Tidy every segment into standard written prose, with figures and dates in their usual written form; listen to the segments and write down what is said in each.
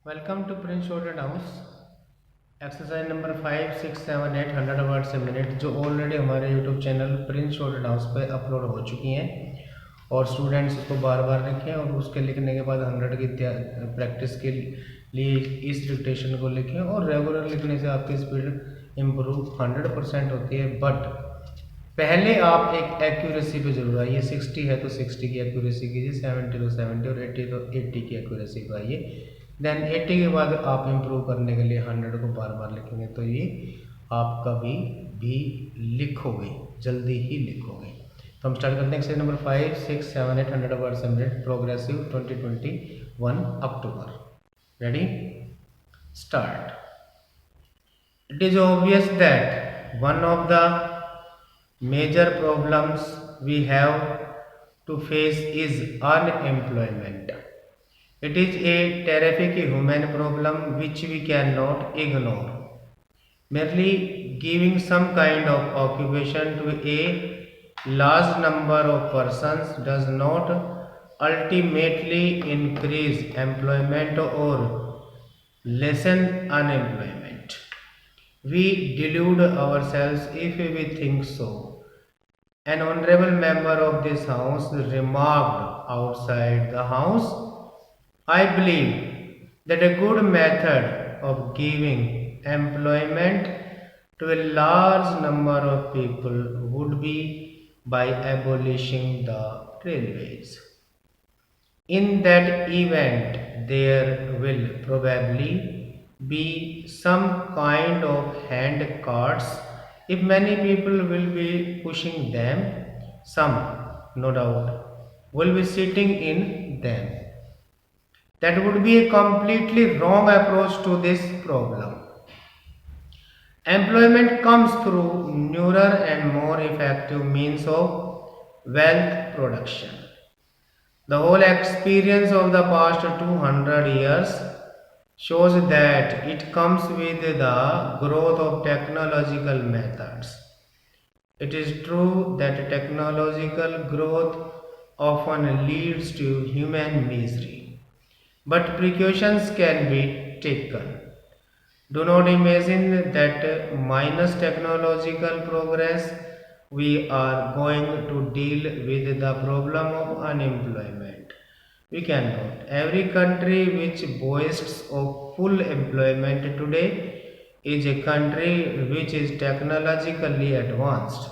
Welcome to Prince Shorted House. Exercise number 5, 6, 7, 8 100 words a minute जो already हमारे YouTube channel Prince Shorted House पे upload हो चुकी हैं और स्टूडेंट्स उसको बार बार लिखें और उसके लिखने के बाद 100 की प्रैक्टिस के लिए इस डिक्टेशन को लिखें और रेगुलर लिखने से आपकी स्पीड इम्प्रूव 100% होती है। बट पहले आप एक एक्यूरेसी पे जरूर आइए। 60 है तो 60 की एक्यूरेसी कीजिए, 70 तो 70 और 80 तो 80 की एक्यूरेसी पे आइए। देन 80 के बाद आप इम्प्रूव करने के लिए 100 को बार बार लिखेंगे तो ये आप कभी भी लिखोगे, जल्दी ही लिखोगे। तो हम स्टार्ट करते हैं exercise number 5, 6, 7, 8 100 words a minute progressive 2021 October. Ready, start. It is obvious that one of the major problems we have to face is unemployment. It is a terrific human problem which we cannot ignore. Merely giving some kind of occupation to a large number of persons does not ultimately increase employment or lessen unemployment. We delude ourselves if we think so. An honorable member of this house remarked outside the house, I believe that a good method of giving employment to a large number of people would be by abolishing the railways. In that event, there will probably be some kind of hand carts. If many people will be pushing them, some, no doubt, will be sitting in them. That would be a completely wrong approach to this problem. Employment comes through newer and more effective means of wealth production. The whole experience of the past 200 years shows that it comes with the growth of technological methods. It is true that technological growth often leads to human misery, but precautions can be taken. Do not imagine that minus technological progress we are going to deal with the problem of unemployment. We cannot. Every country which boasts of full employment today is a country which is technologically advanced.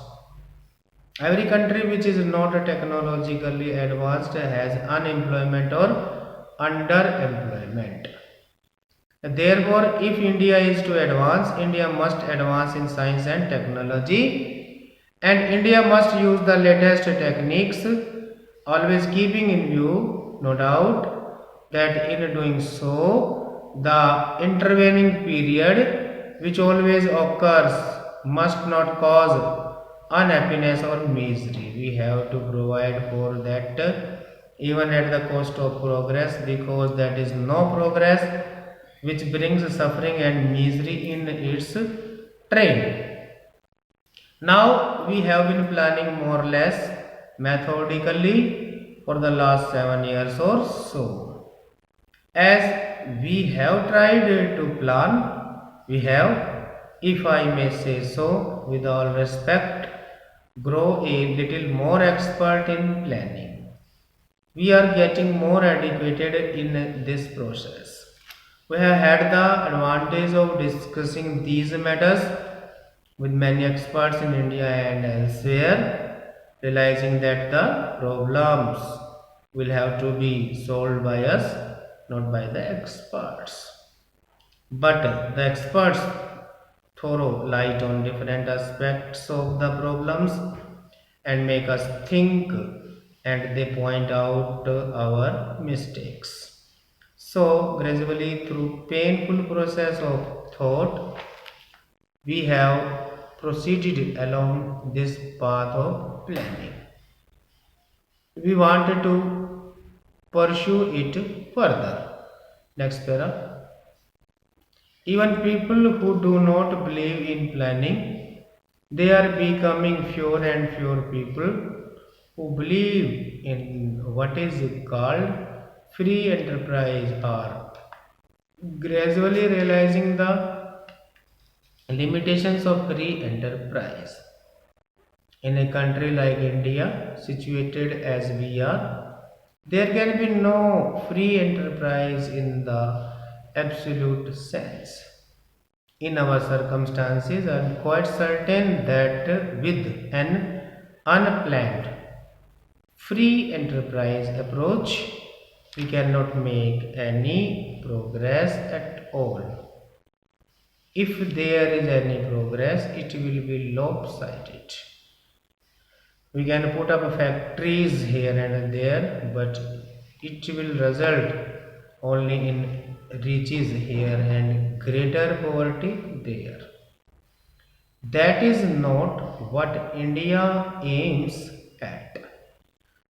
Every country which is not technologically advanced has unemployment or underemployment. Therefore, if India is to advance, India must advance in science and technology, and India must use the latest techniques, always keeping in view, no doubt, that in doing so, the intervening period which always occurs must not cause unhappiness or misery. We have to provide for that even at the cost of progress, because that is no progress which brings suffering and misery in its train. Now we have been planning more or less methodically for the last 7 years or so. As we have tried to plan, we have, if I may say so, with all respect, grow a little more expert in planning. We are getting more educated in this process. We have had the advantage of discussing these matters with many experts in India and elsewhere, realizing that the problems will have to be solved by us, not by the experts. But the experts throw light on different aspects of the problems and make us think, and they point out our mistakes. So gradually through painful process of thought, we have proceeded along this path of planning. We wanted to pursue it further. Next para. Even people who do not believe in planning, they are becoming fewer and fewer people who believe in what is called free enterprise or gradually realizing the limitations of free enterprise. In a country like India, situated as we are, there can be no free enterprise in the absolute sense. In our circumstances, I am quite certain that with an unplanned free enterprise approach, we cannot make any progress at all. If there is any progress, it will be lopsided. We can put up factories here and there, but it will result only in riches here and greater poverty there. That is not what India aims at.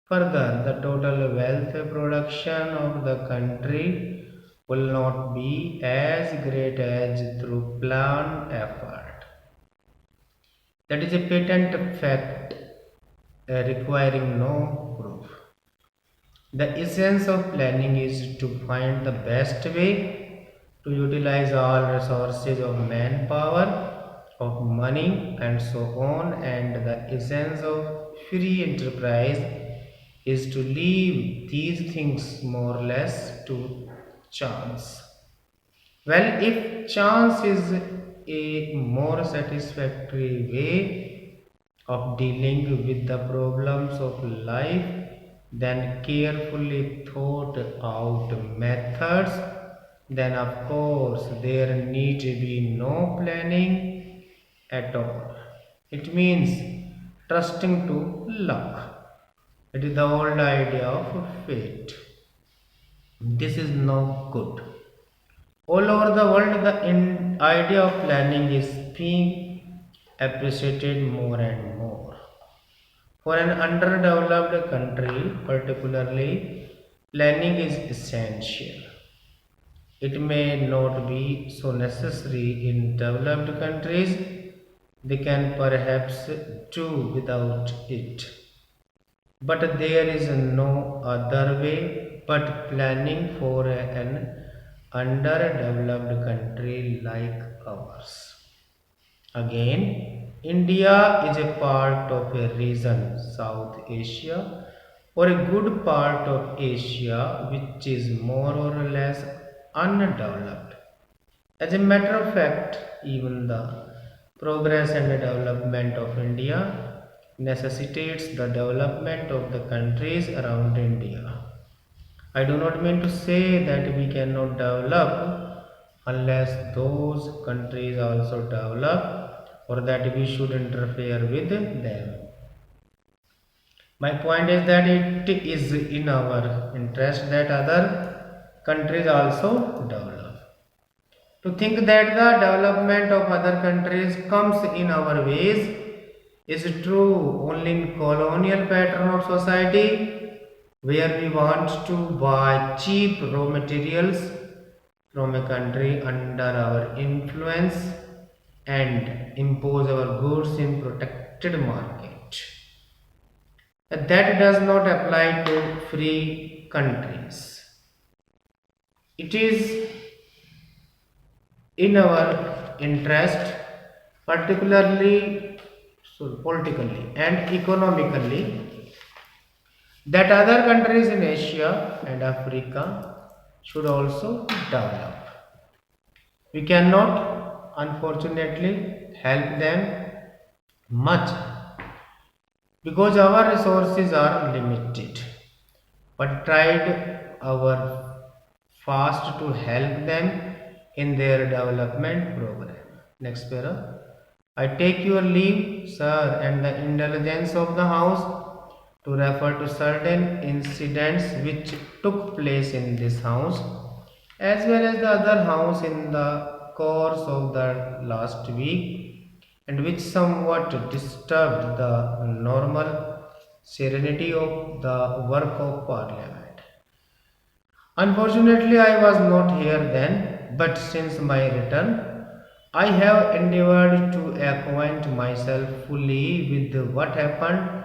Further, the total wealth production of the country will not be as great as through planned effort. That is a patent fact requiring no proof. The essence of planning is to find the best way to utilize all resources of manpower, of money, and so on, and the essence of free enterprise is to leave these things more or less to chance. Well, if chance is a more satisfactory way of dealing with the problems of life than carefully thought out methods, then of course there need to be no planning at all. It means trusting to luck. It is the old idea of fate. This is no good. All over the world, the idea of planning is being appreciated more and more. For an underdeveloped country, particularly, planning is essential. It may not be so necessary in developed countries, they can perhaps do without it. But there is no other way but planning for an underdeveloped country like ours. Again, India is a part of a region, South Asia, or a good part of Asia, which is more or less undeveloped. As a matter of fact, even the progress and development of India necessitates the development of the countries around India. I do not mean to say that we cannot develop unless those countries also develop or that we should interfere with them. My point is that it is in our interest that other countries also develop. To think that the development of other countries comes in our ways is true only in colonial pattern of society where we want to buy cheap raw materials from a country under our influence and impose our goods in protected market. That does not apply to free countries. It is in our interest, particularly politically and economically, that other countries in Asia and Africa should also develop. We cannot, unfortunately, help them much because our resources are limited, but tried our fast to help them in their development program. Next para. I take your leave, sir, and the indulgence of the House to refer to certain incidents which took place in this House as well as the other House in the course of the last week and which somewhat disturbed the normal serenity of the work of Parliament. Unfortunately, I was not here then, but since my return, I have endeavored to acquaint myself fully with what happened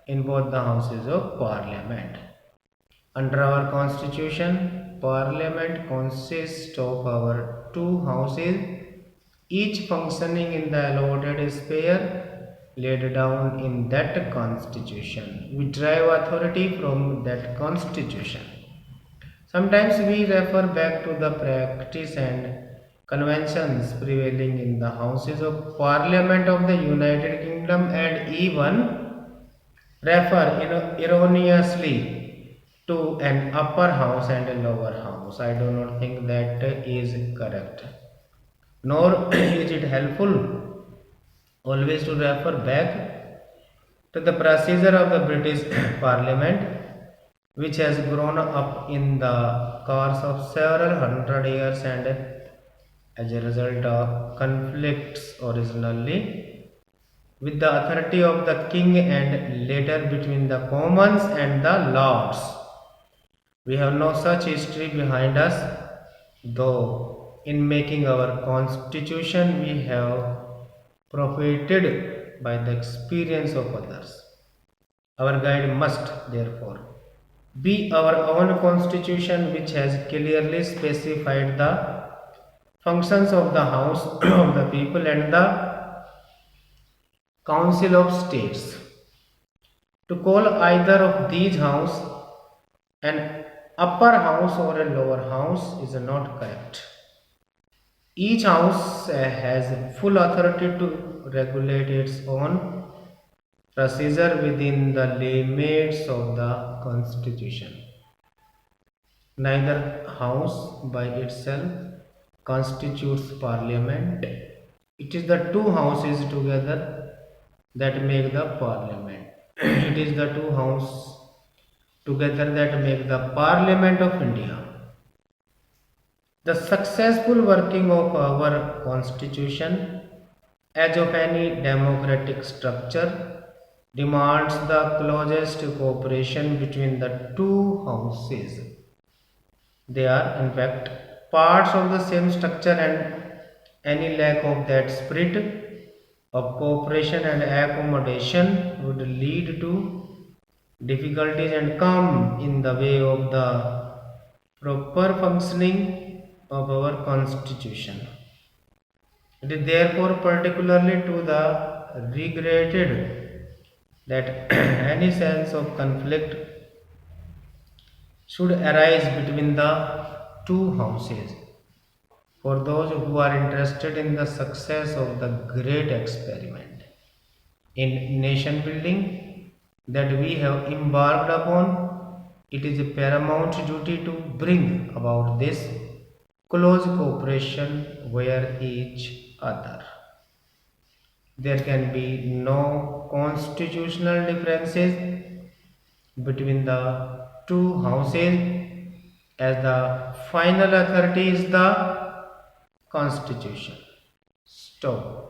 in both the houses of Parliament. Under our constitution, parliament consists of our two houses, each functioning in the allotted sphere laid down in that constitution. We derive authority from that constitution. Sometimes we refer back to the practice and conventions prevailing in the Houses of Parliament of the United Kingdom and even refer erroneously to an upper house and a lower house. I do not think that is correct. Nor is it helpful always to refer back to the procedure of the British Parliament, which has grown up in the course of several hundred years and as a result of conflicts originally with the authority of the king and later between the commons and the lords. We have no such history behind us, though in making our constitution we have profited by the experience of others. Our guide must, therefore, be our own constitution, which has clearly specified the functions of the House of the People and the Council of States. To call either of these house an upper house or a lower house is not correct. Each house has full authority to regulate its own procedure within the limits of the constitution. Neither house by itself constitutes parliament. It is the two houses together that make the parliament. It is the two houses together that make the Parliament of India. The successful working of our constitution, as of any democratic structure, demands the closest cooperation between the two houses. They are, in fact, parts of the same structure, and any lack of that spirit of cooperation and accommodation would lead to difficulties and come in the way of the proper functioning of our constitution. It is therefore particularly to the regretted that any sense of conflict should arise between the two houses. For those who are interested in the success of the great experiment in nation building that we have embarked upon, it is a paramount duty to bring about this close cooperation where each other. There can be no constitutional differences between the two houses, as the final authority is the constitution. Stop.